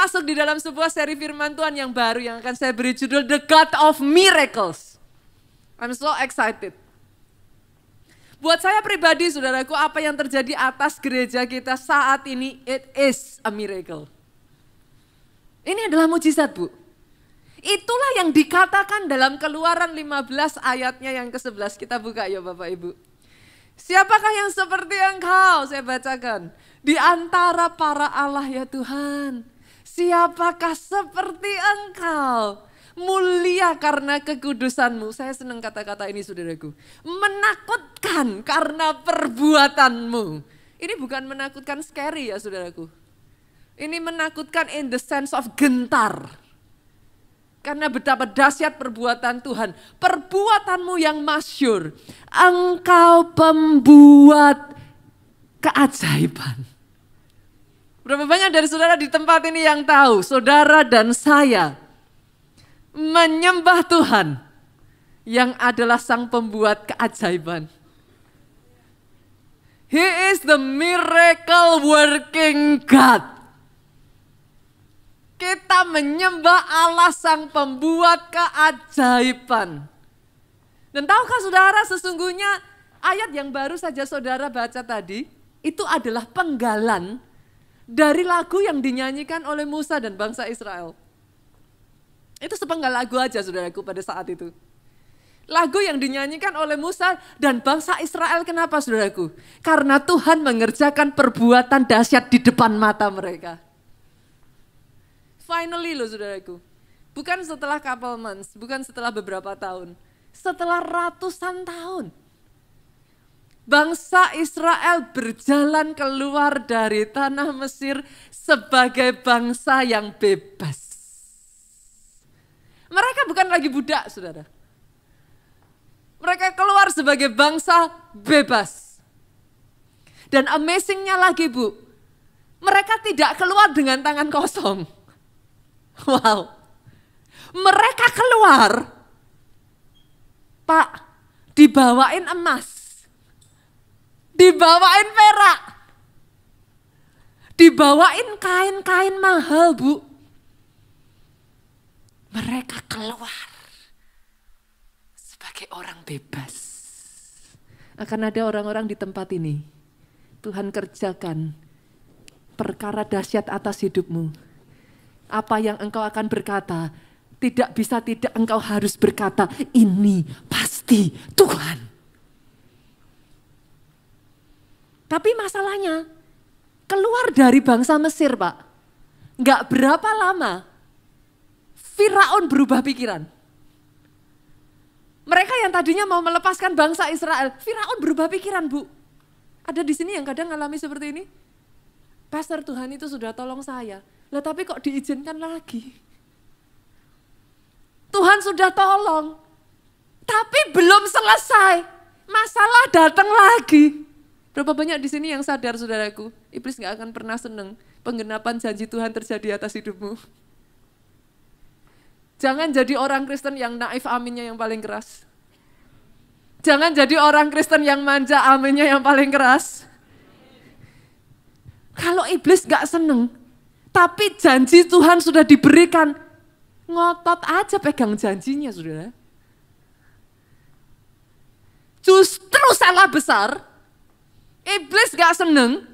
masuk di dalam sebuah seri firman Tuhan yang baru yang akan saya beri judul The God of Miracles. I'm so excited. Buat saya pribadi, saudaraku, apa yang terjadi atas gereja kita saat ini, it is a miracle. Ini adalah mujizat, Bu. Itulah yang dikatakan dalam Keluaran 15 ayatnya yang ke-11. Kita buka ya Bapak Ibu. Siapakah yang seperti Engkau? Saya bacakan. Di antara para Allah ya Tuhan. Siapakah seperti Engkau? Mulia karena kekudusan-Mu. Saya senang kata-kata ini saudaraku. Menakutkan karena perbuatan-Mu. Ini bukan menakutkan scary ya saudaraku. Ini menakutkan in the sense of gentar. Karena betapa dahsyat perbuatan Tuhan. Perbuatan-Mu yang masyhur. Engkau pembuat keajaiban. Berapa banyak dari saudara di tempat ini yang tahu, saudara dan saya menyembah Tuhan yang adalah sang pembuat keajaiban. He is the miracle working God. Kita menyembah Allah sang pembuat keajaiban. Dan tahukah saudara sesungguhnya ayat yang baru saja saudara baca tadi, itu adalah penggalan dari lagu yang dinyanyikan oleh Musa dan bangsa Israel. Itu sepenggal lagu aja saudaraku pada saat itu. Lagu yang dinyanyikan oleh Musa dan bangsa Israel, kenapa saudaraku? Karena Tuhan mengerjakan perbuatan dahsyat di depan mata mereka. Finally loh saudaraku, bukan setelah couple months, bukan setelah beberapa tahun, setelah ratusan tahun. Bangsa Israel berjalan keluar dari tanah Mesir sebagai bangsa yang bebas. Mereka bukan lagi budak, saudara. Mereka keluar sebagai bangsa bebas. Dan amazingnya lagi, Bu, mereka tidak keluar dengan tangan kosong. Wow. Mereka keluar, Pak, dibawain emas, dibawain perak, dibawain kain-kain mahal, Bu. Mereka keluar sebagai orang bebas. Akan ada orang-orang di tempat ini, Tuhan kerjakan perkara dahsyat atas hidupmu. Apa yang engkau akan berkata, tidak bisa tidak engkau harus berkata, ini pasti Tuhan. Tapi masalahnya, keluar dari bangsa Mesir, Pak, gak berapa lama, Firaun berubah pikiran. Mereka yang tadinya mau melepaskan bangsa Israel, Firaun berubah pikiran, Bu. Ada di sini yang kadang ngalami seperti ini. Pastor, Tuhan itu sudah tolong saya. Lah tapi kok diizinkan lagi? Tuhan sudah tolong. Tapi belum selesai. Masalah datang lagi. Berapa banyak di sini yang sadar saudaraku, iblis gak akan pernah senang penggenapan janji Tuhan terjadi atas hidupmu. Jangan jadi orang Kristen yang naif aminnya yang paling keras. Jangan jadi orang Kristen yang manja aminnya yang paling keras. Kalau iblis gak seneng, tapi janji Tuhan sudah diberikan, ngotot aja pegang janjinya saudara. Justru salah besar, iblis gak seneng,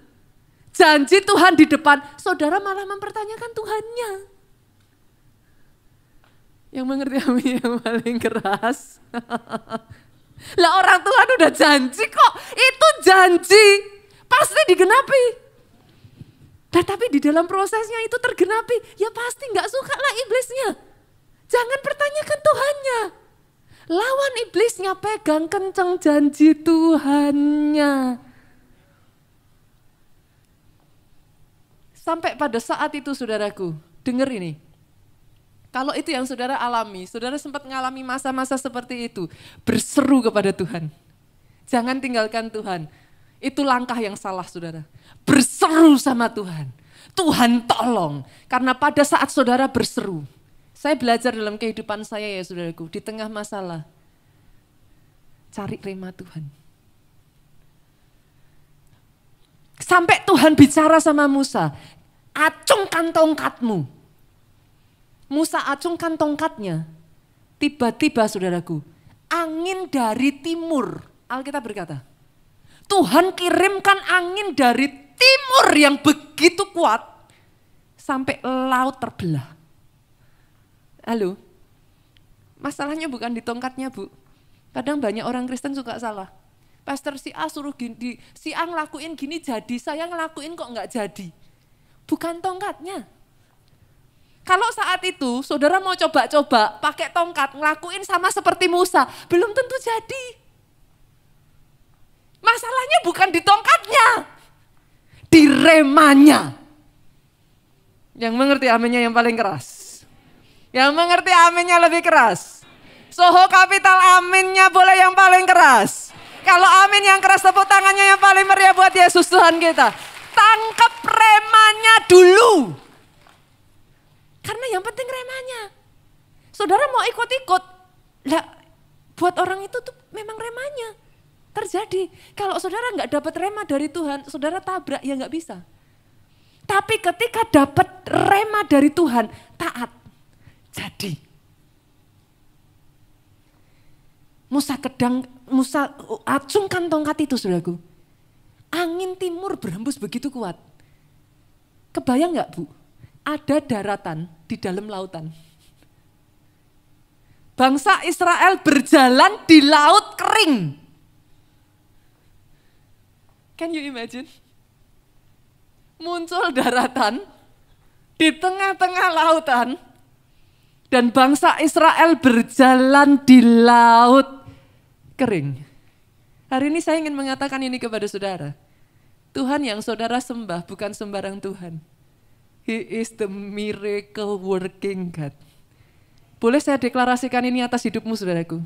janji Tuhan di depan, saudara malah mempertanyakan Tuhannya. Yang mengerti amin yang paling keras. Lah orang Tuhan udah janji kok, itu janji, pasti digenapi. Nah tapi di dalam prosesnya itu tergenapi, ya pasti gak suka lah iblisnya. Jangan pertanyakan Tuhannya. Lawan iblisnya, pegang kenceng janji Tuhannya. Sampai pada saat itu saudaraku, dengar ini. Kalau itu yang saudara alami, saudara sempat mengalami masa-masa seperti itu, berseru kepada Tuhan. Jangan tinggalkan Tuhan. Itu langkah yang salah saudara. Berseru sama Tuhan. Tuhan tolong. Karena pada saat saudara berseru, saya belajar dalam kehidupan saya ya saudaraku, di tengah masalah, cari rema Tuhan. Sampai Tuhan bicara sama Musa, acungkan tongkatmu. Musa acungkan tongkatnya. Tiba-tiba saudaraku, angin dari timur, Alkitab berkata, Tuhan kirimkan angin dari timur yang begitu kuat sampai laut terbelah. Halo, masalahnya bukan di tongkatnya, Bu. Kadang banyak orang Kristen suka salah. Pastor si A suruh gini, si A ngelakuin gini jadi, saya ngelakuin kok nggak jadi. Bukan tongkatnya. Kalau saat itu saudara mau coba-coba pakai tongkat ngelakuin sama seperti Musa, belum tentu jadi. Masalahnya bukan di tongkatnya, di remanya. Yang mengerti aminnya yang paling keras. Yang mengerti aminnya lebih keras. Soho kapital aminnya boleh yang paling keras. Kalau amin yang keras, tepuk tangannya yang paling meriah buat Yesus Tuhan kita. Tangkap remanya dulu. Karena yang penting remanya. Saudara mau ikut-ikut, lah buat orang itu tuh memang remanya terjadi. Kalau saudara nggak dapat rema dari Tuhan, saudara tabrak ya nggak bisa. Tapi ketika dapat rema dari Tuhan, taat, jadi. Musa acungkan tongkat itu, saudaraku. Angin timur berhembus begitu kuat. Kebayang nggak, Bu? Ada daratan di dalam lautan. Bangsa Israel berjalan di laut kering. Can you imagine? Muncul daratan di tengah-tengah lautan dan bangsa Israel berjalan di laut kering. Hari ini saya ingin mengatakan ini kepada saudara. Tuhan yang saudara sembah bukan sembarang Tuhan. He is the miracle working God. Boleh saya deklarasikan ini atas hidupmu, saudaraku.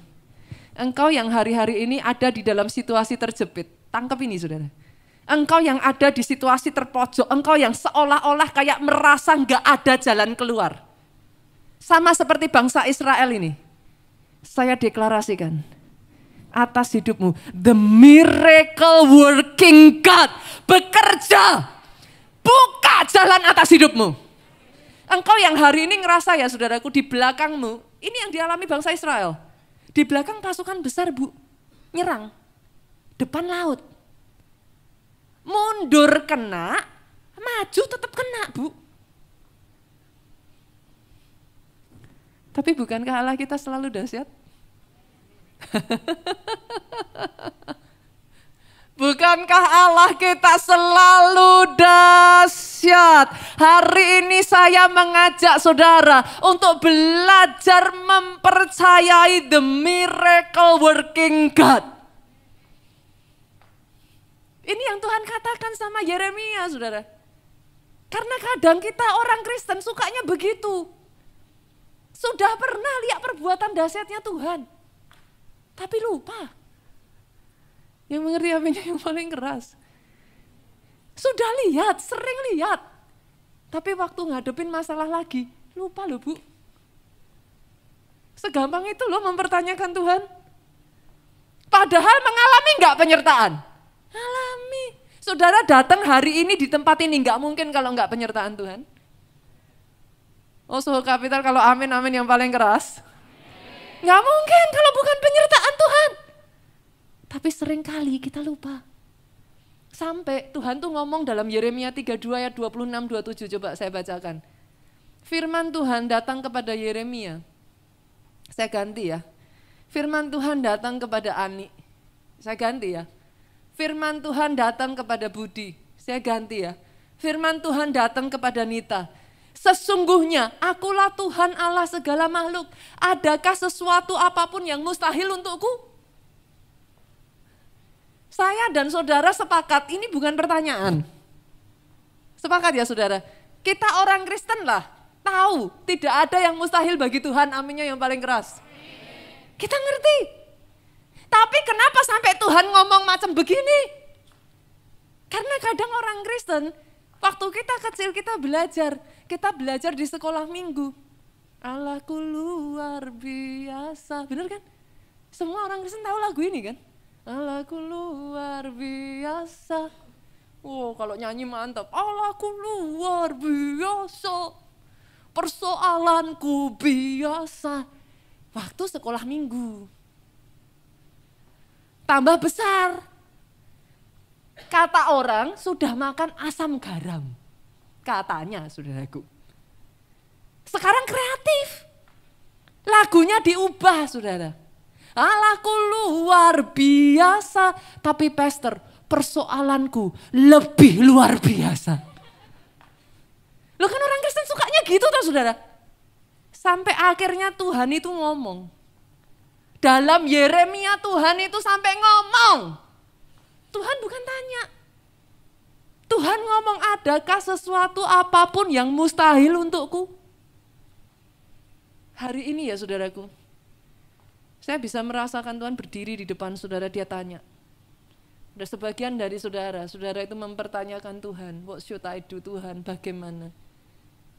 Engkau yang hari-hari ini ada di dalam situasi terjepit. Tangkap ini, saudara. Engkau yang ada di situasi terpojok. Engkau yang seolah-olah kayak merasa nggak ada jalan keluar. Sama seperti bangsa Israel ini. Saya deklarasikan atas hidupmu. The miracle working God bekerja. Buka jalan atas hidupmu. Engkau yang hari ini ngerasa ya saudaraku di belakangmu. Ini yang dialami bangsa Israel. Di belakang pasukan besar, Bu. Nyerang. Depan laut. Mundur kena, maju tetap kena, Bu. Tapi bukankah Allah kita selalu dahsyat? Bukankah Allah kita selalu dahsyat? Hari ini saya mengajak saudara untuk belajar mempercayai the miracle working God. Ini yang Tuhan katakan sama Yeremia, saudara. Karena kadang kita orang Kristen sukanya begitu. Sudah pernah lihat perbuatan dahsyatnya Tuhan, tapi lupa. Yang mengerti aminnya yang paling keras. Sudah lihat, sering lihat. Tapi waktu ngadepin masalah lagi, lupa loh, Bu. Segampang itu loh mempertanyakan Tuhan. Padahal mengalami enggak penyertaan? Alami. Saudara datang hari ini di tempat ini enggak mungkin kalau enggak penyertaan Tuhan. Oh, Soho Kapital kalau amin yang paling keras. Enggak mungkin kalau bukan penyertaan Tuhan. Tapi seringkali kita lupa. Sampai Tuhan tuh ngomong dalam Yeremia 32 ayat 26-27, coba saya bacakan. Firman Tuhan datang kepada Yeremia. Saya ganti ya. Firman Tuhan datang kepada Ani. Saya ganti ya. Firman Tuhan datang kepada Budi. Saya ganti ya. Firman Tuhan datang kepada Nita. Sesungguhnya akulah Tuhan Allah segala makhluk. Adakah sesuatu apapun yang mustahil untukku? Saya dan saudara sepakat, ini bukan pertanyaan. Sepakat ya saudara? Kita orang Kristen lah, tahu tidak ada yang mustahil bagi Tuhan, aminnya yang paling keras. Kita ngerti. Tapi kenapa sampai Tuhan ngomong macam begini? Karena kadang orang Kristen, waktu kita kecil kita belajar di sekolah minggu. Allahku luar biasa, benar kan? Semua orang Kristen tahu lagu ini kan? Allahku luar biasa. Wow, kalau nyanyi mantap. Allahku luar biasa. persoalanku biasa. Waktu sekolah minggu. Tambah besar. Kata orang sudah makan asam garam. Katanya saudaraku. Sekarang kreatif. Lagunya diubah saudara. Allahku luar biasa. Tapi pastor, persoalanku lebih luar biasa. Loh kan orang Kristen sukanya gitu toh saudara. Sampai akhirnya Tuhan itu ngomong. Dalam Yeremia Tuhan itu sampai ngomong. Tuhan bukan tanya. Tuhan ngomong, adakah sesuatu apapun yang mustahil untukku? Hari ini ya saudaraku, saya bisa merasakan Tuhan berdiri di depan saudara, dia tanya. Dan sebagian dari saudara itu mempertanyakan Tuhan, what should I do Tuhan, bagaimana?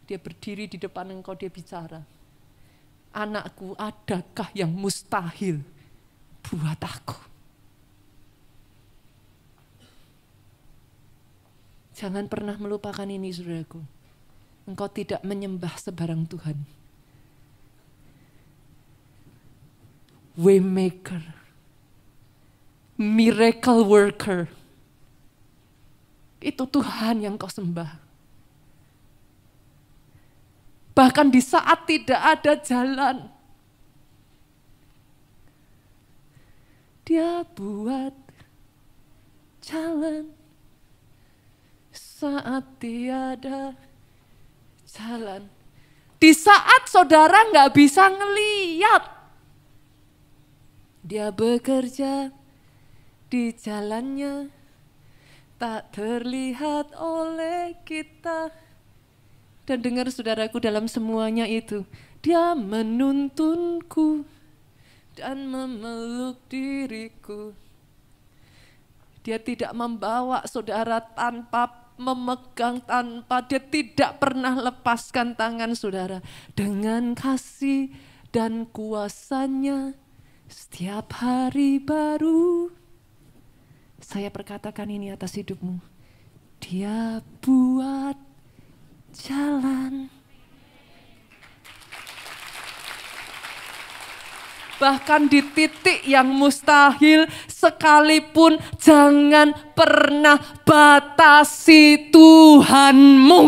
Dia berdiri di depan engkau, dia bicara. Anakku, adakah yang mustahil buat aku? Jangan pernah melupakan ini saudaraku. Engkau tidak menyembah sebarang Tuhan. Waymaker, miracle worker, itu Tuhan yang kau sembah. Bahkan di saat tidak ada jalan, Dia buat jalan. Saat tiada jalan, di saat saudara nggak bisa ngeliat, Dia bekerja di jalannya, tak terlihat oleh kita. Dan dengar saudaraku, dalam semuanya itu, Dia menuntunku dan memeluk diriku. Dia tidak membawa saudara tanpa memegang, Dia tidak pernah lepaskan tangan saudara. Dengan kasih dan kuasa-Nya, setiap hari baru. Saya perkatakan ini atas hidupmu. Dia buat jalan. Bahkan di titik yang mustahil sekalipun, jangan pernah batasi Tuhanmu.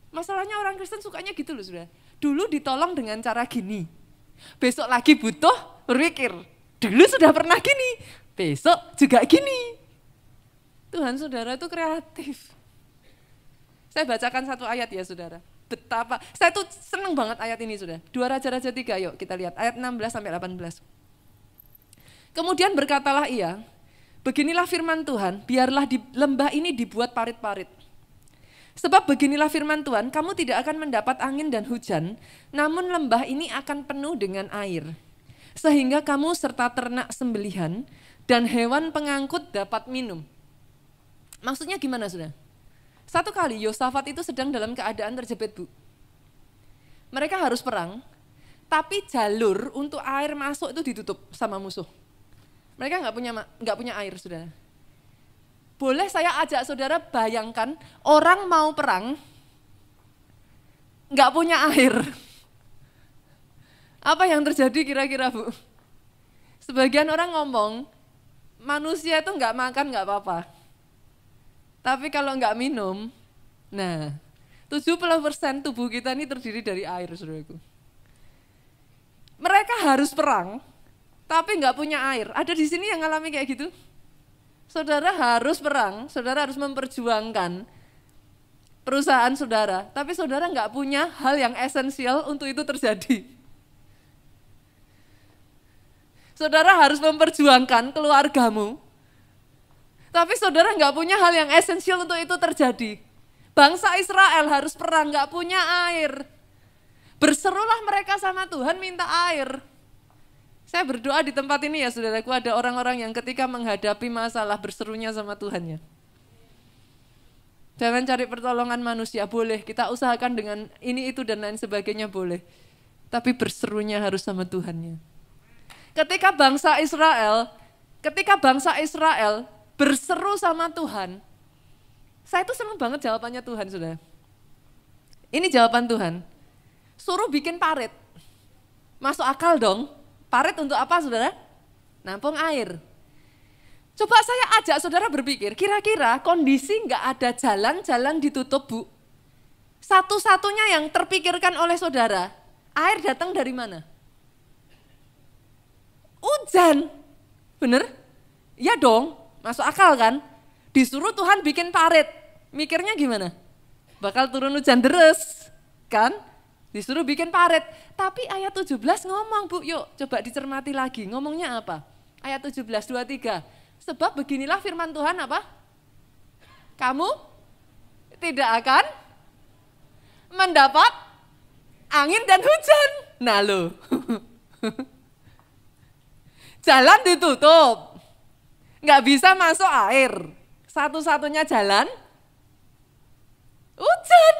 Masalahnya orang Kristen sukanya gitu loh saudara. Dulu ditolong dengan cara gini. Besok lagi butuh, berpikir. Dulu sudah pernah gini, besok juga gini. Tuhan saudara itu kreatif. Saya bacakan satu ayat ya saudara. Betapa, saya tuh seneng banget ayat ini sudah. 2 Raja-Raja 3, yuk kita lihat ayat 16-18. Kemudian berkatalah ia, beginilah firman Tuhan, biarlah di lembah ini dibuat parit-parit. Sebab beginilah firman Tuhan, kamu tidak akan mendapat angin dan hujan, namun lembah ini akan penuh dengan air. Sehingga kamu serta ternak sembelihan dan hewan pengangkut dapat minum. Maksudnya gimana sudah? Satu kali Yosafat itu sedang dalam keadaan terjepit bu. Mereka harus perang, tapi jalur untuk air masuk itu ditutup sama musuh. Mereka nggak punya air saudara. Boleh saya ajak saudara bayangkan orang mau perang, nggak punya air. Apa yang terjadi kira-kira bu? Sebagian orang ngomong, manusia itu nggak makan nggak apa-apa. Tapi kalau nggak minum, nah 70% tubuh kita ini terdiri dari air saudaraku. Mereka harus perang, tapi nggak punya air. Ada di sini yang ngalami kayak gitu? Saudara harus perang, saudara harus memperjuangkan perusahaan saudara, tapi saudara nggak punya hal yang esensial untuk itu terjadi. Saudara harus memperjuangkan keluargamu, tapi saudara nggak punya hal yang esensial untuk itu terjadi. Bangsa Israel harus perang, nggak punya air. Berserulah mereka sama Tuhan minta air. Saya berdoa di tempat ini ya saudaraku, ada orang-orang yang ketika menghadapi masalah berserunya sama Tuhannya. Jangan cari pertolongan manusia, boleh. Kita usahakan dengan ini, itu, dan lain sebagainya boleh. Tapi berserunya harus sama Tuhannya. Ketika bangsa Israel berseru sama Tuhan, saya tuh senang banget jawabannya Tuhan, saudara. Ini jawaban Tuhan. Suruh bikin parit. Masuk akal dong. Parit untuk apa saudara? Nampung air. Coba saya ajak saudara berpikir, kira-kira kondisi nggak ada jalan ditutup Bu. Satu-satunya yang terpikirkan oleh saudara, air datang dari mana? Hujan. Bener? Ya dong, masuk akal kan? Disuruh Tuhan bikin parit. Mikirnya gimana? Bakal turun hujan deres, kan? Disuruh bikin parit. Tapi ayat 17 ngomong Bu, yuk coba dicermati lagi. Ngomongnya apa? Ayat 17, 23. Sebab beginilah firman Tuhan apa? Kamu tidak akan mendapat angin dan hujan. Nah lo, jalan ditutup, nggak bisa masuk air. Satu-satunya jalan, hujan.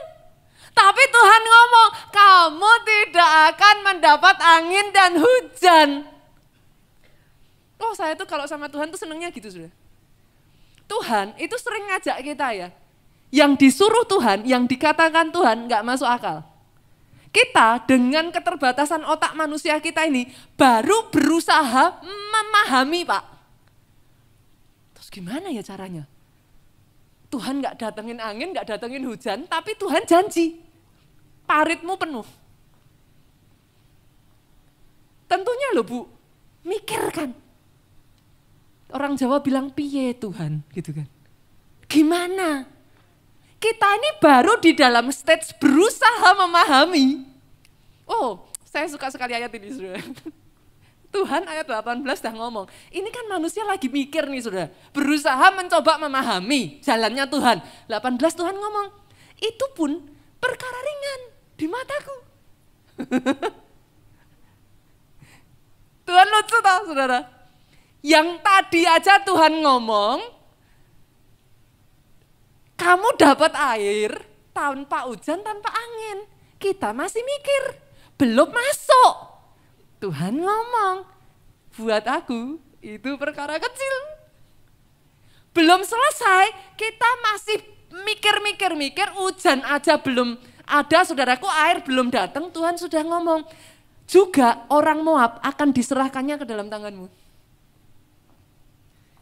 Tapi Tuhan ngomong, kamu tidak akan mendapat angin dan hujan. Oh saya tuh kalau sama Tuhan tuh senengnya gitu sudah. Tuhan itu sering ngajak kita ya. Yang disuruh Tuhan, yang dikatakan Tuhan nggak masuk akal. Kita dengan keterbatasan otak manusia kita ini baru berusaha memahami Pak. Terus gimana ya caranya? Tuhan nggak datengin angin, nggak datengin hujan, tapi Tuhan janji paritmu penuh. Tentunya loh Bu, mikirkan. Orang Jawa bilang piye Tuhan gitu kan. Gimana? Kita ini baru di dalam stage berusaha memahami. Oh, saya suka sekali ayat ini Saudara. Tuhan ayat 18 dah ngomong, ini kan manusia lagi mikir nih Saudara. Berusaha mencoba memahami jalannya Tuhan. 18 Tuhan ngomong, itu pun perkara ringan di mataku. Tuhan lucu tau Saudara. Yang tadi aja Tuhan ngomong, kamu dapat air tanpa hujan, tanpa angin. Kita masih mikir, belum masuk. Tuhan ngomong, buat aku itu perkara kecil. Belum selesai, kita masih mikir, hujan aja belum ada, saudaraku, air belum datang, Tuhan sudah ngomong. Juga orang Moab akan diserahkannya ke dalam tanganmu.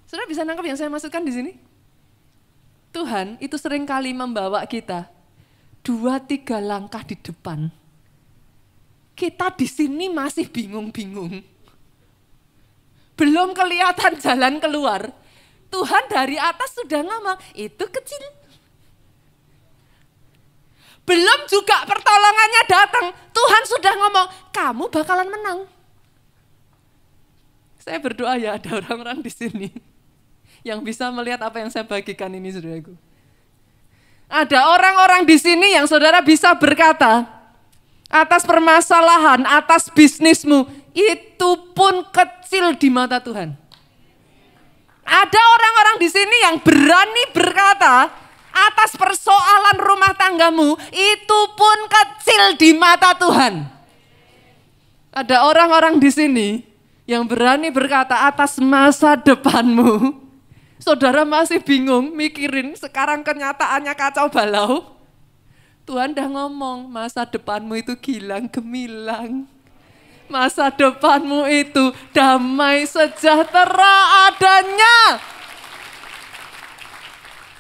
Saudara bisa nangkap yang saya maksudkan di sini? Tuhan itu seringkali membawa kita 2-3 langkah di depan. Kita di sini masih bingung-bingung. Belum kelihatan jalan keluar. Tuhan dari atas sudah ngomong, itu kecil. Belum juga pertolongannya datang, Tuhan sudah ngomong, kamu bakalan menang. Saya berdoa ya ada orang-orang di sini yang bisa melihat apa yang saya bagikan ini saudaraku. Ada orang-orang di sini yang saudara bisa berkata, atas permasalahan, atas bisnismu, itu pun kecil di mata Tuhan. Ada orang-orang di sini yang berani berkata, atas persoalan rumah tanggamu, itu pun kecil di mata Tuhan. Ada orang-orang di sini yang berani berkata, atas masa depanmu, saudara masih bingung mikirin sekarang kenyataannya kacau balau. Tuhan dah ngomong masa depanmu itu gilang gemilang. Masa depanmu itu damai sejahtera adanya.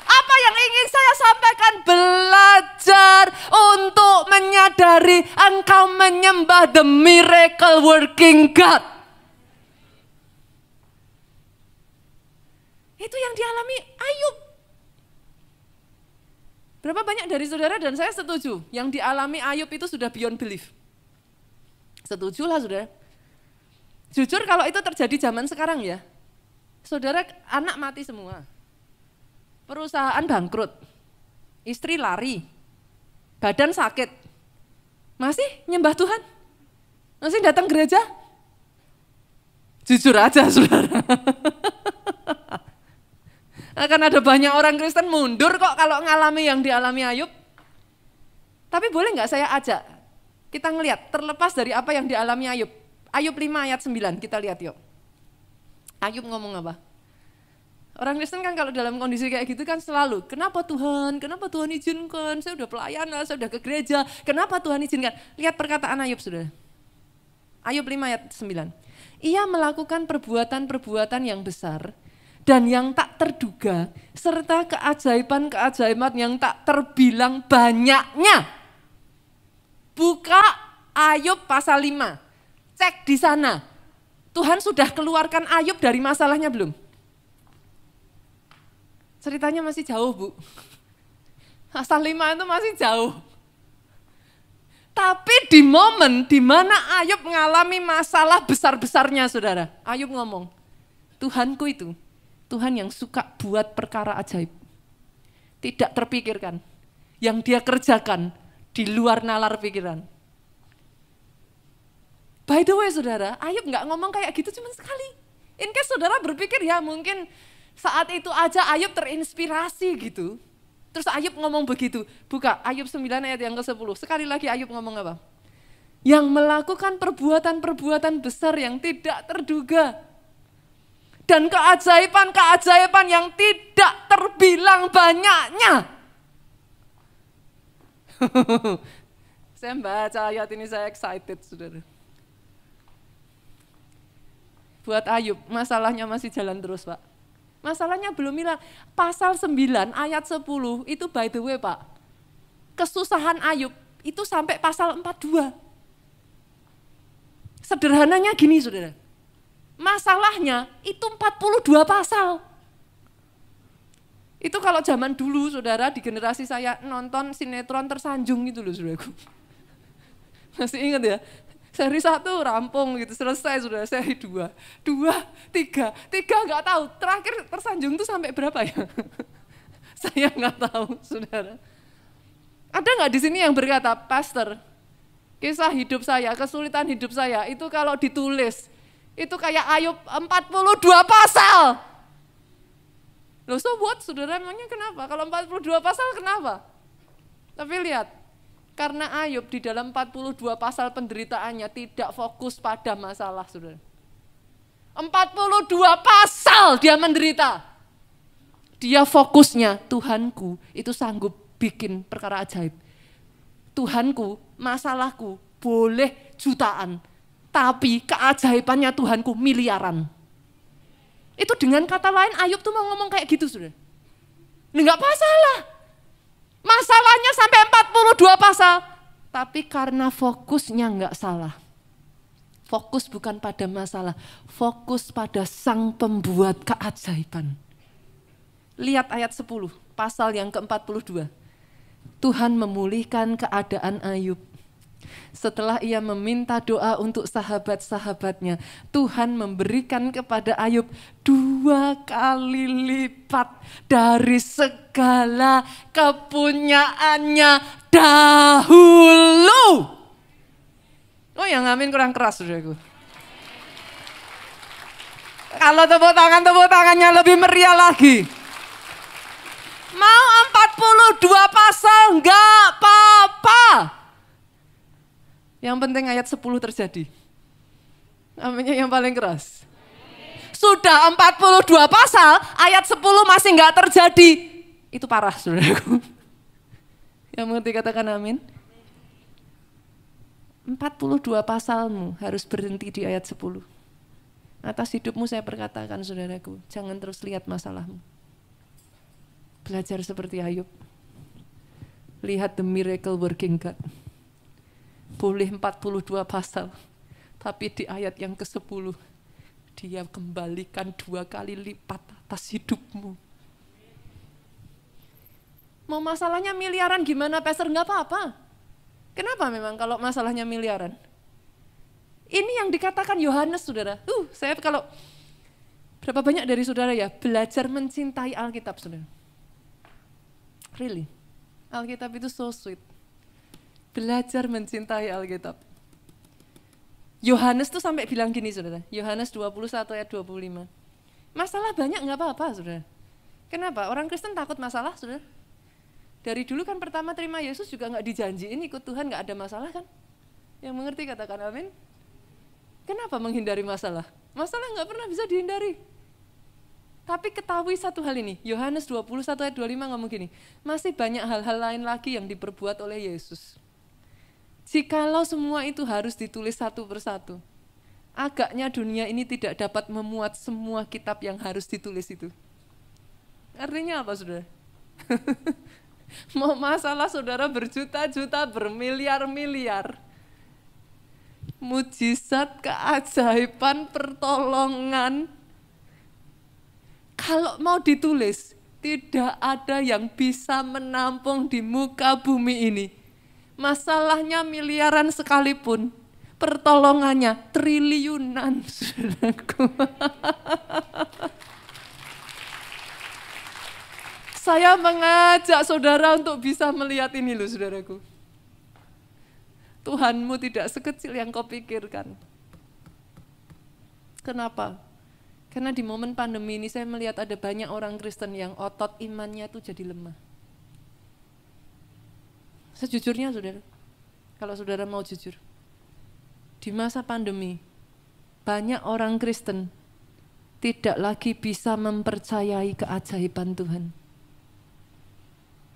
Apa yang ingin saya sampaikan? Belajar untuk menyadari engkau menyembah the miracle working God. Itu yang dialami Ayub. Berapa banyak dari saudara dan saya setuju, yang dialami Ayub itu sudah beyond belief. Setujulah saudara. Jujur kalau itu terjadi zaman sekarang ya, saudara anak mati semua. Perusahaan bangkrut, istri lari, badan sakit. Masih nyembah Tuhan? Masih datang gereja? Jujur aja saudara. Akan ada banyak orang Kristen mundur kok kalau ngalami yang dialami Ayub. Tapi boleh nggak saya ajak kita ngelihat terlepas dari apa yang dialami Ayub. Ayub 5 ayat 9 kita lihat yuk. Ayub ngomong apa? Orang Kristen kan kalau dalam kondisi kayak gitu kan selalu, kenapa Tuhan izinkan, saya udah pelayanan, saya udah ke gereja, kenapa Tuhan izinkan? Lihat perkataan Ayub sudah. Ayub 5 ayat 9. Ia melakukan perbuatan-perbuatan yang besar dan yang tak terduga, serta keajaiban-keajaiban yang tak terbilang banyaknya. Buka Ayub pasal 5, cek di sana. Tuhan sudah keluarkan Ayub dari masalahnya belum? Ceritanya masih jauh, Bu. Pasal 5 itu masih jauh. Tapi di momen di mana Ayub mengalami masalah besar-besarnya, saudara. Ayub ngomong, Tuhanku itu, Tuhan yang suka buat perkara ajaib. Tidak terpikirkan. Yang dia kerjakan di luar nalar pikiran. By the way, saudara, Ayub nggak ngomong kayak gitu cuma sekali. In case saudara berpikir ya mungkin saat itu aja Ayub terinspirasi gitu. Terus Ayub ngomong begitu. Buka Ayub 9 ayat yang ke-10. Sekali lagi Ayub ngomong apa? Yang melakukan perbuatan-perbuatan besar yang tidak terduga. Dan keajaiban-keajaiban yang tidak terbilang banyaknya. Saya baca ayat ini saya excited, saudara. Buat Ayub, masalahnya masih jalan terus, Pak. Masalahnya belum hilang. Pasal 9 ayat 10 itu by the way, Pak. Kesusahan Ayub itu sampai pasal 42. Sederhananya gini, saudara. Masalahnya itu 42 pasal. Itu kalau zaman dulu, saudara, di generasi saya nonton sinetron Tersanjung gitu loh, saudaraku. Masih ingat ya? Seri 1 rampung gitu, selesai sudah. Seri 2, 3 nggak tahu. Terakhir Tersanjung itu sampai berapa ya? Saya nggak tahu, saudara. Ada nggak di sini yang berkata, Pastor, kisah hidup saya, kesulitan hidup saya, itu kalau ditulis, itu kayak Ayub 42 pasal. Loh, so what, saudara, emangnya kenapa? Kalau 42 pasal kenapa? Tapi lihat, karena Ayub di dalam 42 pasal penderitaannya tidak fokus pada masalah, saudara. 42 pasal dia menderita. Dia fokusnya, Tuhanku itu sanggup bikin perkara ajaib. Tuhanku, masalahku boleh jutaan, tapi keajaibannya Tuhanku miliaran. Itu dengan kata lain Ayub tuh mau ngomong kayak gitu, saudara. Enggak masalah. Masalahnya sampai 42 pasal. Tapi karena fokusnya enggak salah. Fokus bukan pada masalah. Fokus pada sang pembuat keajaiban. Lihat ayat 10, pasal yang ke-42. Tuhan memulihkan keadaan Ayub. Setelah ia meminta doa untuk sahabat-sahabatnya, Tuhan memberikan kepada Ayub 2 kali lipat dari segala kepunyaannya dahulu. Oh, yang amin kurang keras, saudaraku. Kalau tepuk tangannya lebih meriah lagi. Mau 42 pasal enggak apa-apa. Yang penting ayat 10 terjadi. Aminnya yang paling keras. Sudah 42 pasal, ayat 10 masih enggak terjadi. Itu parah, saudaraku. Yang mengerti katakan amin. 42 pasalmu harus berhenti di ayat 10. Atas hidupmu saya perkatakan, saudaraku, jangan terus lihat masalahmu. Belajar seperti Ayub. Lihat the miracle working God. Boleh 42 pasal, tapi di ayat yang ke-10 dia kembalikan 2 kali lipat atas hidupmu. Mau masalahnya miliaran gimana, Pastor? Enggak apa-apa. Kenapa memang kalau masalahnya miliaran? Ini yang dikatakan Yohanes, saudara. Saya kalau berapa banyak dari saudara ya belajar mencintai Alkitab, saudara. Really, Alkitab itu so sweet. Belajar mencintai Alkitab. Yohanes tuh sampai bilang gini, saudara. Yohanes 21 ayat 25. Masalah banyak nggak apa-apa, saudara. Kenapa? Orang Kristen takut masalah, saudara. Dari dulu kan pertama terima Yesus juga nggak dijanjiin ikut Tuhan, nggak ada masalah kan? Yang mengerti katakan amin. Kenapa menghindari masalah? Masalah nggak pernah bisa dihindari. Tapi ketahui satu hal ini, Yohanes 21 ayat 25 ngomong gini, masih banyak hal-hal lain lagi yang diperbuat oleh Yesus. Jikalau semua itu harus ditulis satu persatu, agaknya dunia ini tidak dapat memuat semua kitab yang harus ditulis itu. Artinya apa, saudara? Mau masalah saudara berjuta-juta, bermiliar-miliar, mujizat, keajaiban, pertolongan, kalau mau ditulis, tidak ada yang bisa menampung di muka bumi ini. Masalahnya miliaran sekalipun, pertolongannya triliunan, saudaraku. Saya mengajak saudara untuk bisa melihat ini loh, saudaraku. Tuhanmu tidak sekecil yang kau pikirkan. Kenapa? Karena di momen pandemi ini saya melihat ada banyak orang Kristen yang otot imannya itu jadi lemah. Sejujurnya saudara, kalau saudara mau jujur, di masa pandemi banyak orang Kristen tidak lagi bisa mempercayai keajaiban Tuhan.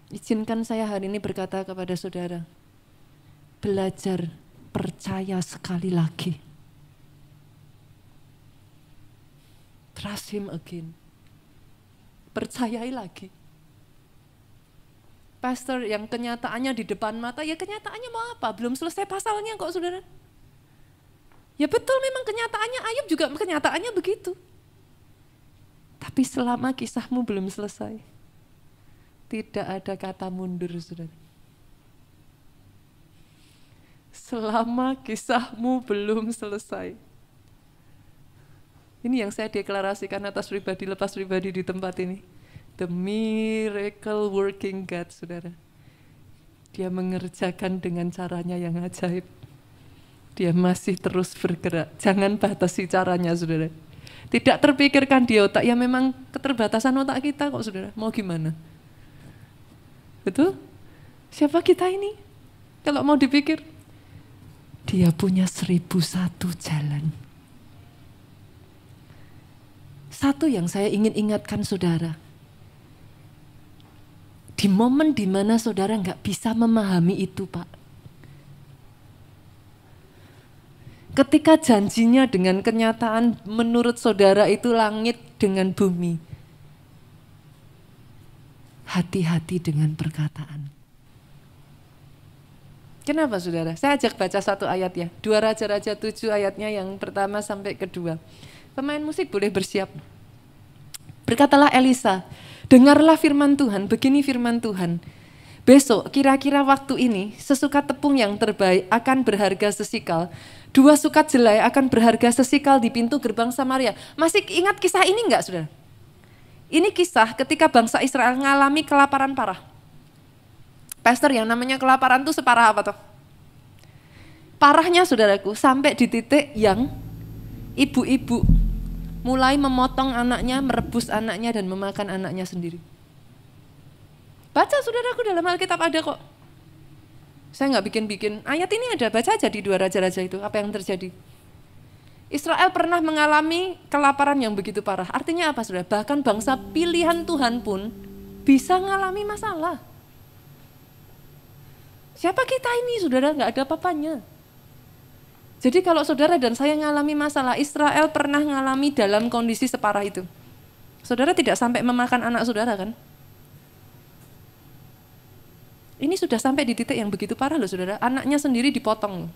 Izinkan saya hari ini berkata kepada saudara, belajar percaya sekali lagi. Trust him again. Percayai lagi. Pastor yang kenyataannya di depan mata, ya kenyataannya mau apa? Belum selesai pasalnya kok, saudara. Ya betul, memang kenyataannya Ayub juga kenyataannya begitu. Tapi selama kisahmu belum selesai, tidak ada kata mundur, saudara. Selama kisahmu belum selesai. Ini yang saya deklarasikan atas pribadi, lepas pribadi di tempat ini. The miracle working God, saudara. Dia mengerjakan dengan caranya yang ajaib. Dia masih terus bergerak. Jangan batasi caranya, saudara. Tidak terpikirkan di otak, ya memang keterbatasan otak kita kok, saudara. Mau gimana? Betul? Siapa kita ini? Kalau mau dipikir, dia punya 1001 jalan. Satu yang saya ingin ingatkan saudara, di momen dimana saudara nggak bisa memahami itu, Pak. Ketika janjinya dengan kenyataan menurut saudara itu langit dengan bumi, hati-hati dengan perkataan. Kenapa saudara? Saya ajak baca satu ayat ya, 2 Raja-Raja 7 ayatnya yang pertama sampai kedua. Pemain musik boleh bersiap. Berkatalah Elisa, dengarlah firman Tuhan, begini firman Tuhan. Besok kira-kira waktu ini sesukat tepung yang terbaik akan berharga sesikal. 2 sukat jelai akan berharga sesikal di pintu gerbang Samaria. Masih ingat kisah ini enggak, saudara? Ini kisah ketika bangsa Israel mengalami kelaparan parah. Pastor, yang namanya kelaparan itu separah apa toh? Parahnya saudaraku sampai di titik yang ibu-ibu mulai memotong anaknya, merebus anaknya dan memakan anaknya sendiri. Baca saudaraku, dalam Alkitab ada kok. Saya nggak bikin-bikin, ayat ini ada, baca aja di 2 Raja-Raja itu, apa yang terjadi. Israel pernah mengalami kelaparan yang begitu parah. Artinya apa saudara? Bahkan bangsa pilihan Tuhan pun bisa mengalami masalah. Siapa kita ini saudara? Nggak ada apa-apanya. Jadi kalau saudara dan saya mengalami masalah, Israel pernah mengalami dalam kondisi separah itu. Saudara tidak sampai memakan anak saudara kan? Ini sudah sampai di titik yang begitu parah loh saudara, anaknya sendiri dipotong.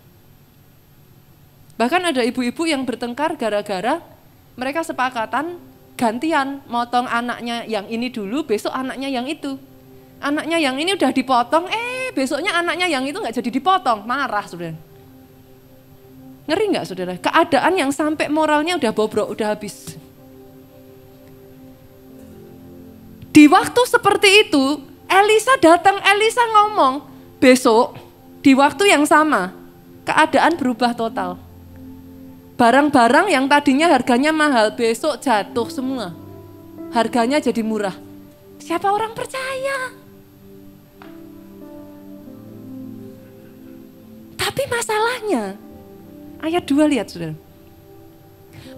Bahkan ada ibu-ibu yang bertengkar gara-gara mereka sepakatan gantian motong anaknya yang ini dulu, besok anaknya yang itu. Anaknya yang ini udah dipotong, besoknya anaknya yang itu nggak jadi dipotong, marah saudara. Ngeri nggak saudara? Keadaan yang sampai moralnya udah bobrok, udah habis. Di waktu seperti itu, Elisa datang, Elisa ngomong, besok di waktu yang sama, keadaan berubah total. Barang-barang yang tadinya harganya mahal, besok jatuh semua. Harganya jadi murah. Siapa orang percaya? Tapi masalahnya, ayat 2 lihat saudara.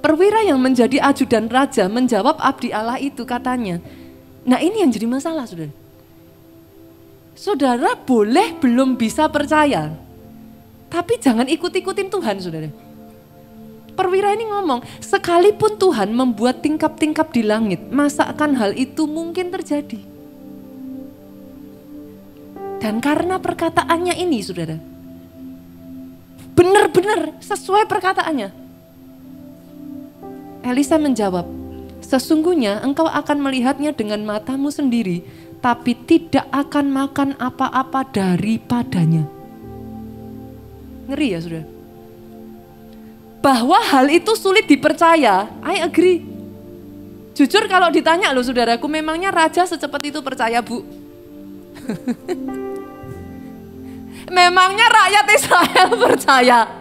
Perwira yang menjadi ajudan raja menjawab abdi Allah itu katanya. Nah ini yang jadi masalah saudara. Saudara boleh belum bisa percaya, tapi jangan ikut-ikutin Tuhan saudara. Perwira ini ngomong, sekalipun Tuhan membuat tingkap-tingkap di langit, masakan hal itu mungkin terjadi. Dan karena perkataannya ini saudara, benar-benar sesuai perkataannya. Elisa menjawab, sesungguhnya engkau akan melihatnya dengan matamu sendiri, tapi tidak akan makan apa-apa daripadanya. Ngeri ya saudara. Bahwa hal itu sulit dipercaya, I agree. Jujur kalau ditanya loh saudaraku, memangnya raja secepat itu percaya bu? Memangnya rakyat Israel percaya?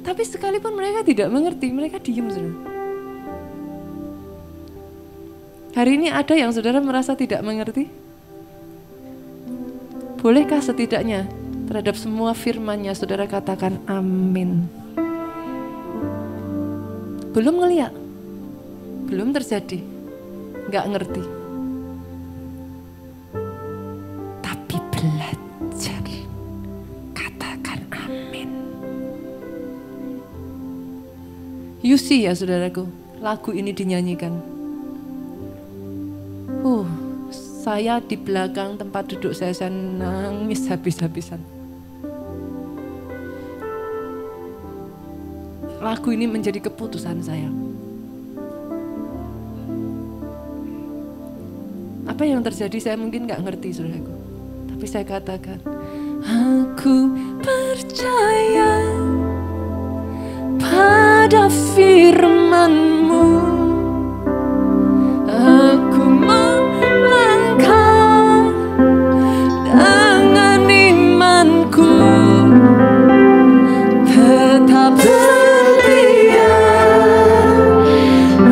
Tapi sekalipun mereka tidak mengerti, mereka diam saudara. Hari ini ada yang saudara merasa tidak mengerti? Bolehkah setidaknya terhadap semua firman-Nya saudara katakan amin? Belum ngeliat, belum terjadi, nggak ngerti. Tapi belajar, katakan amin. You see ya saudaraku, lagu ini dinyanyikan. Saya di belakang tempat duduk saya nangis habis-habisan. Lagu ini menjadi keputusan saya. Apa yang terjadi saya mungkin gak ngerti saudaraku. Tapi saya katakan, aku percaya pada firman-Mu. Aku melangkah dengan imanku, tetap setia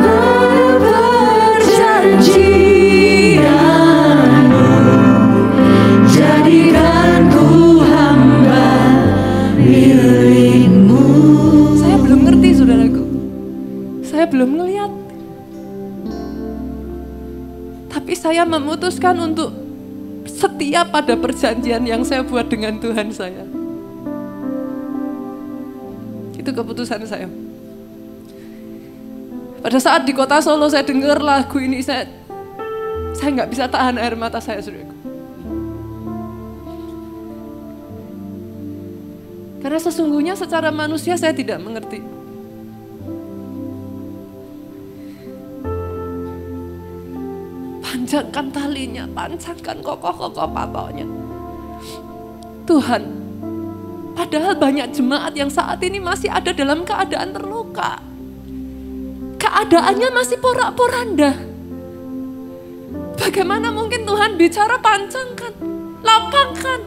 pada perjanjian-Mu. Jadikan ku hamba milik-Mu. Saya belum ngerti saudaraku, saya belum ngelihat. Tapi saya memutuskan untuk setia pada perjanjian yang saya buat dengan Tuhan saya. Itu keputusan saya. Pada saat di kota Solo saya dengar lagu ini, saya nggak bisa tahan air mata saya, saudaraku. Karena sesungguhnya secara manusia saya tidak mengerti. Panjangkan talinya, panjangkan kokoh-kokoh patonya. Tuhan, padahal banyak jemaat yang saat ini masih ada dalam keadaan terluka. Keadaannya masih porak-poranda. Bagaimana mungkin Tuhan bicara panjangkan, lapangkan?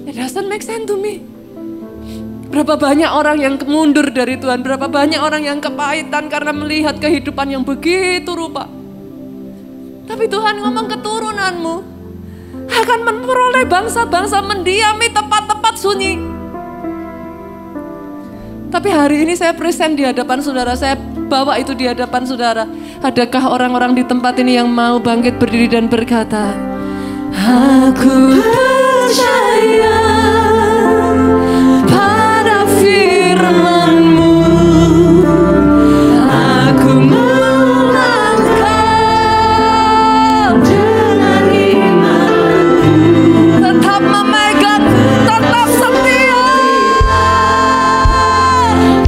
It doesn't make sense to me. Berapa banyak orang yang mundur dari Tuhan, berapa banyak orang yang kepahitan karena melihat kehidupan yang begitu rupa. Tapi Tuhan ngomong keturunanmu akan memperoleh bangsa-bangsa mendiami tempat-tempat sunyi. Tapi hari ini saya present di hadapan saudara, saya bawa itu di hadapan saudara. Adakah orang-orang di tempat ini yang mau bangkit berdiri dan berkata, aku percaya pada firman-Mu, aku melangkah dengan imanku, tetap memegang, tetap setia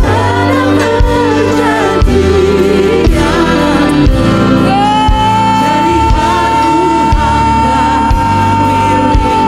pada perjanjian-Mu. Jadikan ku hamba milik-Mu.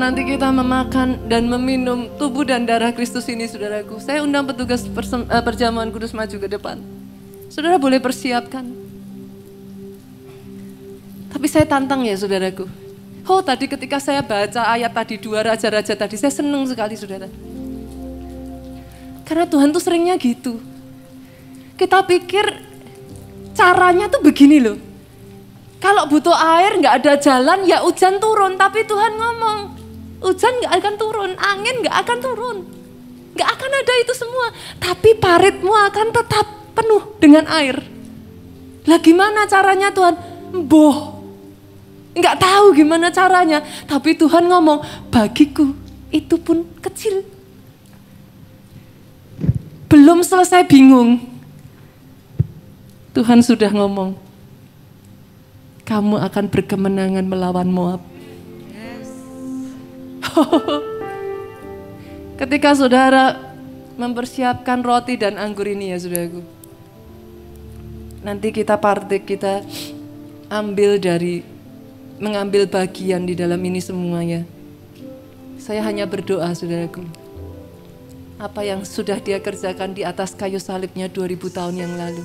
nanti kita memakan dan meminum tubuh dan darah Kristus ini, saudaraku. Saya undang petugas perjamuan kudus maju ke depan. Saudara boleh persiapkan. Tapi saya tantang ya, saudaraku. Oh, tadi ketika saya baca ayat tadi 2 raja-raja tadi, saya senang sekali, saudara. Karena Tuhan tuh seringnya gitu. Kita pikir caranya tuh begini loh. Kalau butuh air nggak ada jalan ya hujan turun, tapi Tuhan ngomong hujan nggak akan turun, angin nggak akan turun, nggak akan ada itu semua. Tapi paritmu akan tetap penuh dengan air. Lah gimana caranya Tuhan? Nggak tahu gimana caranya, tapi Tuhan ngomong bagiku itu pun kecil. Belum selesai bingung, Tuhan sudah ngomong. Kamu akan berkemenangan melawan Moab. Yes. Ketika saudara mempersiapkan roti dan anggur ini ya saudaraku. Nanti kita kita mengambil bagian di dalam ini semuanya. Saya hanya berdoa saudaraku. Apa yang sudah dia kerjakan di atas kayu salibnya 2000 tahun yang lalu.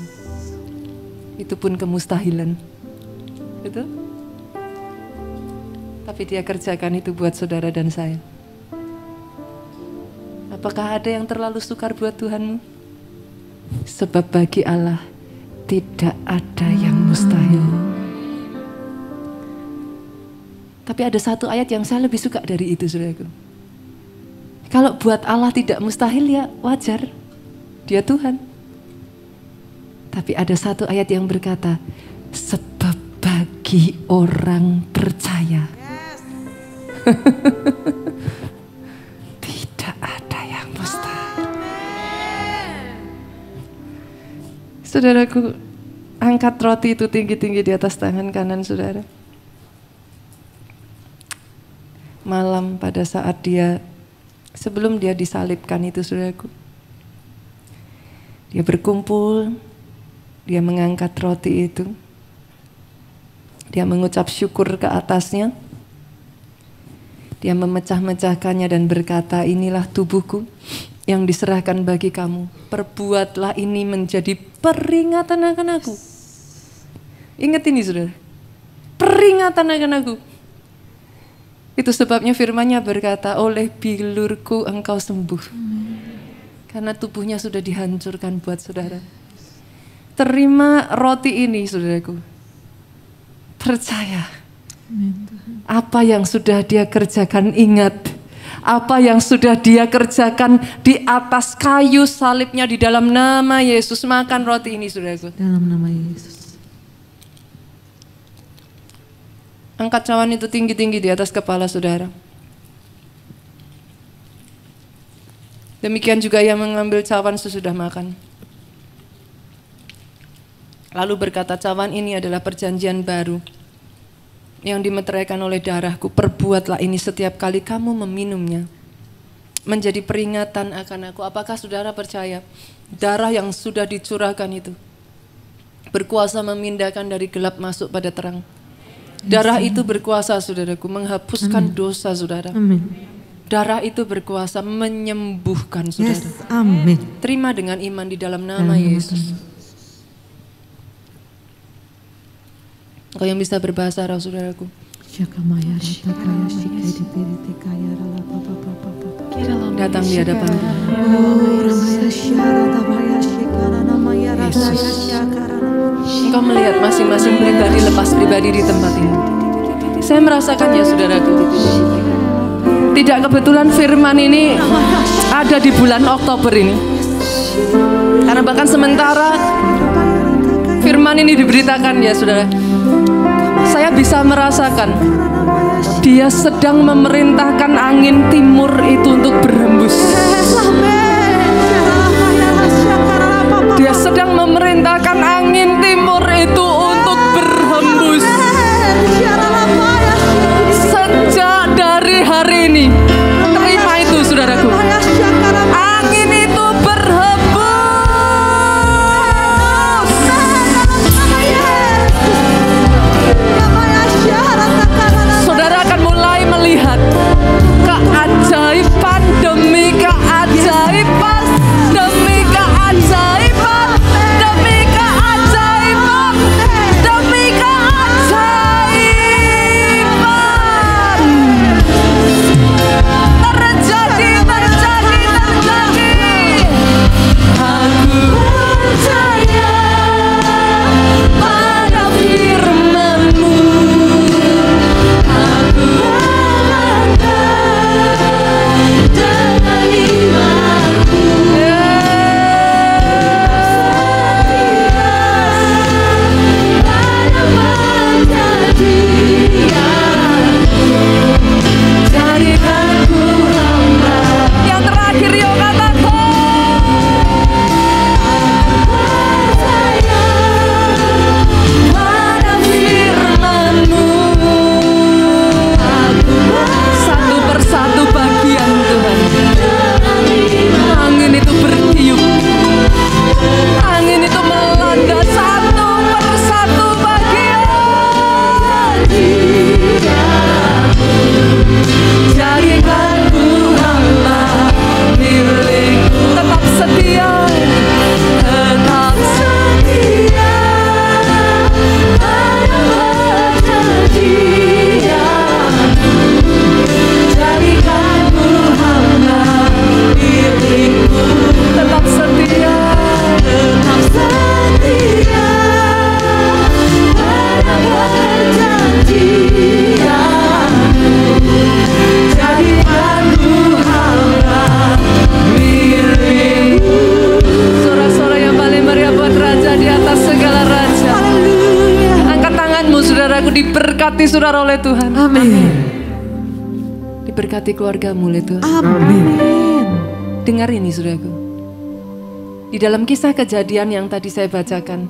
Itu pun kemustahilan. Betul? Tapi dia kerjakan itu buat saudara dan saya. Apakah ada yang terlalu sukar buat Tuhanmu? Sebab bagi Allah tidak ada yang mustahil. Tapi ada satu ayat yang saya lebih suka dari itu, saudaraku. Kalau buat Allah tidak mustahil ya wajar. Dia Tuhan. Tapi ada satu ayat yang berkata, sebab bagi orang percaya tidak ada yang mustahil. Saudaraku, angkat roti itu tinggi-tinggi di atas tangan kanan saudara. Malam pada saat sebelum dia disalibkan itu saudaraku, dia berkumpul, dia mengangkat roti itu. Dia mengucap syukur ke atasnya. Dia memecah-mecahkannya dan berkata, inilah tubuhku yang diserahkan bagi kamu. Perbuatlah ini menjadi peringatan akan aku. Ingat ini saudara. Peringatan akan aku. Itu sebabnya firman-Nya berkata, oleh bilurku engkau sembuh. Karena tubuhnya sudah dihancurkan buat saudara. Terima roti ini saudaraku. Percaya apa yang sudah dia kerjakan, ingat apa yang sudah dia kerjakan di atas kayu salibnya di dalam nama Yesus. Makan roti ini saudaraku. Dalam nama Yesus. Angkat cawan itu tinggi-tinggi di atas kepala saudara. Demikian juga yang mengambil cawan sesudah makan. Lalu berkata, cawan ini adalah perjanjian baru yang dimeteraikan oleh darahku. Perbuatlah ini setiap kali kamu meminumnya, menjadi peringatan akan aku. Apakah saudara percaya darah yang sudah dicurahkan itu berkuasa memindahkan dari gelap masuk pada terang? Darah itu berkuasa saudaraku menghapuskan dosa saudara. Amin. Darah itu berkuasa menyembuhkan saudara. Yes, amin. Terima dengan iman di dalam nama Yesus. Kau yang bisa berbahasa roh saudaraku. Datang di hadapan Yesus. Engkau melihat masing-masing pribadi lepas pribadi di tempat ini. Saya merasakan ya saudaraku. Tidak kebetulan firman ini ada di bulan Oktober ini. Karena bahkan sementara firman ini diberitakan ya saudara, saya bisa merasakan dia sedang memerintahkan angin timur itu untuk berhembus. Dia sedang memerintahkan angin timur itu untuk berhembus. Sejak dari hari ini, terima itu saudaraku. Angin itu berhembus. Saudara akan mulai melihat saudaraku, diberkati saudara oleh Tuhan. Amin. Diberkati keluargamu oleh Tuhan. Amin. Dengar ini saudaraku. Di dalam kisah Kejadian yang tadi saya bacakan,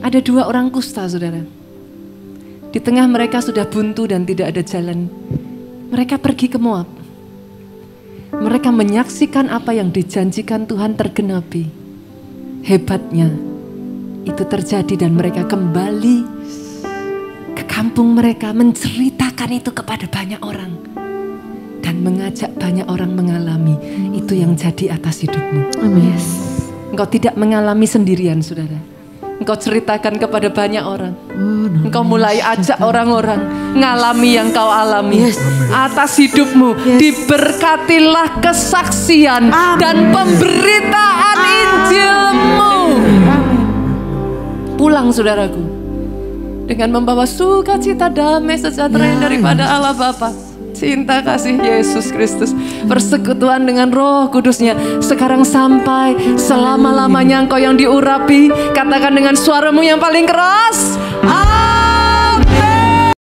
ada 2 orang kusta saudara. Di tengah mereka sudah buntu dan tidak ada jalan. Mereka pergi ke Moab. Mereka menyaksikan apa yang dijanjikan Tuhan tergenapi. Hebatnya itu terjadi dan mereka kembali ke kampung mereka, menceritakan itu kepada banyak orang. Dan mengajak banyak orang mengalami. Itu yang jadi atas hidupmu. Amin. Engkau tidak mengalami sendirian saudara. Engkau ceritakan kepada banyak orang. Engkau mulai ajak orang-orang ngalami yang kau alami. Atas hidupmu diberkatilah kesaksian dan pemberitaan Injilmu. Pulang saudaraku dengan membawa sukacita, damai, sejahtera yang daripada Allah Bapa, cinta kasih Yesus Kristus, persekutuan dengan Roh Kudusnya sekarang sampai selama-lamanya. Engkau yang diurapi, katakan dengan suaramu yang paling keras,